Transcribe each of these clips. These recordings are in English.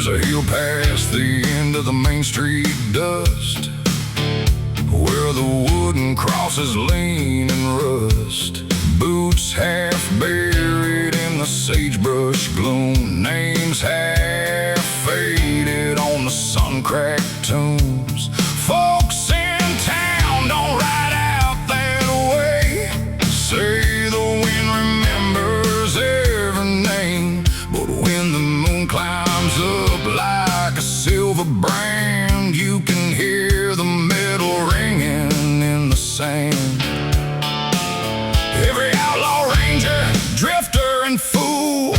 There's a hill past the end of the main street dust, where the wooden crosses lean and rust. Boots half buried in the sagebrush gloom, names half faded on the sun-cracked tombs. Folks in town don't ride out that way, say the wind remembers every name. But when the moon climbs up like a silver brand, you can hear the metal ringing in the sand. Every outlaw, ranger, drifter, and fool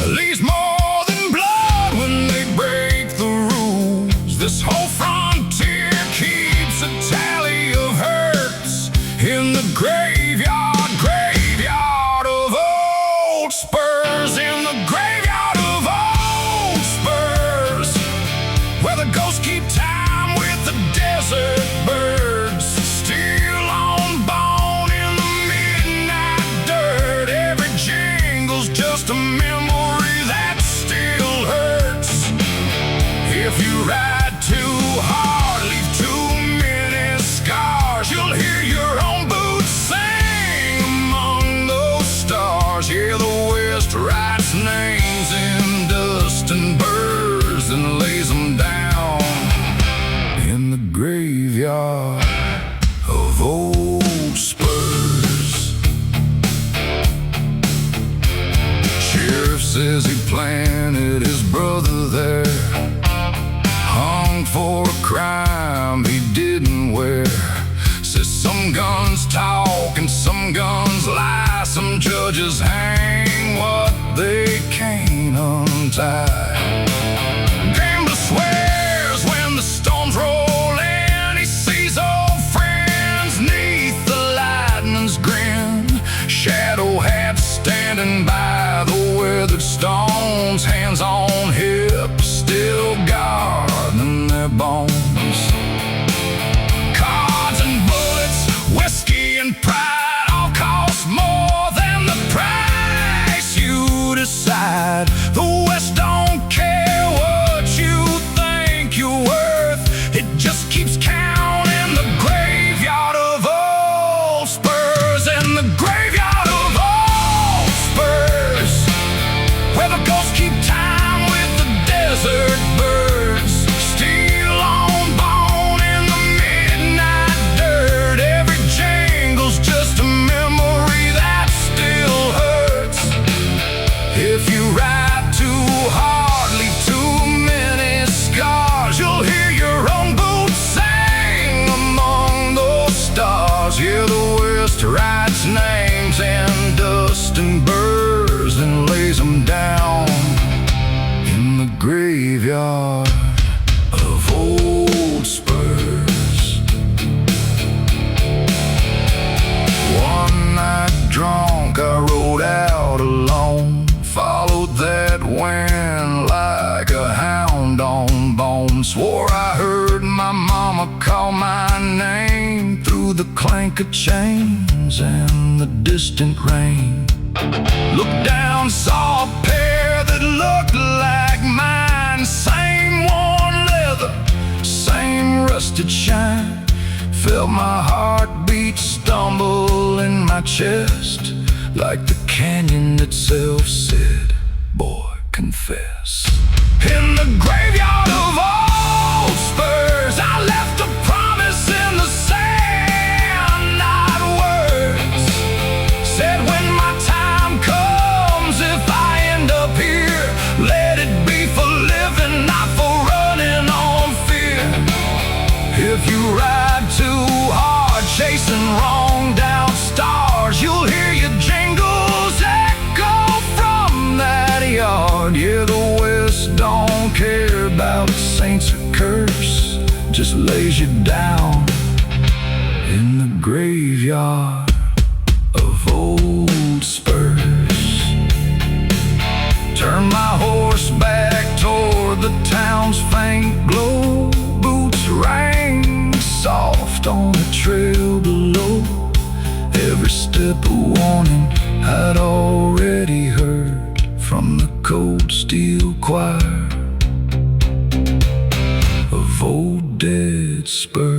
leaves more than blood when they break the rules. This whole frontier keeps a tally of hurts in the graveyard, graveyard of Old Spurs. In the graveyard of Old Spurs, where the ghosts keep time with the desert birds. Still on bone in the midnight dirt, every jingle's just a memory that still hurts. If you ride too hard, leave too many scars, you'll hear your own boots sing among those stars. Yeah, the West writes names in dust and burrs and lays them down in the graveyard of Old Spurs. Sheriff says he planted his brother there, hung for a crime he didn't wear. Says some guns talk and some guns lie, some judges hang what they can't untie. Gambler swears when the storms roll in, he sees old friends neath the lightning's grin. Shadow hats standing by the weathered stones, hands on hips, still guarding their bones. Cards and bullets, whiskey and pride all cost more than the price you decide. The West don't care what you think you're worth, it just keeps counting. The graveyard of Old Spurs, and the graveyard of Old Spurs, where the ghosts keep time with the desert birds. Still on bone in the midnight dirt, every jingle's just a memory that still hurts. If you ride too hard, leave too many scars, you'll hear your own boots sing among those stars. Yeah, the West writes names in dust and burrs and lays them down in the graveyard of Old Spurs. One night drunk, I rode out alone, followed that wind like a hound on bone. Swore I heard my mama call my name through the clank of chains and the distant rain. Looked down, saw a pair that looked like mine. Same worn leather, same rusted shine. Felt my heartbeat stumble in my chest, like the canyon itself said, boy, confess. In the graveyard of Old Spurs, I left a promise in the sand, not words. Said when my time comes, if I end up here, let it be for living, not for running on fear. If you ride too hard, chasing wrong down stars, you'll hear your jingles echo from that yard. Yeah, the West don't care about saints or curse, just lays you down in the graveyard of Old Spurs. Turn my horse back toward the town's faint glow, boots rang soft on the trail below. Every step a warning I'd already heard from the cold steel choir Spurs.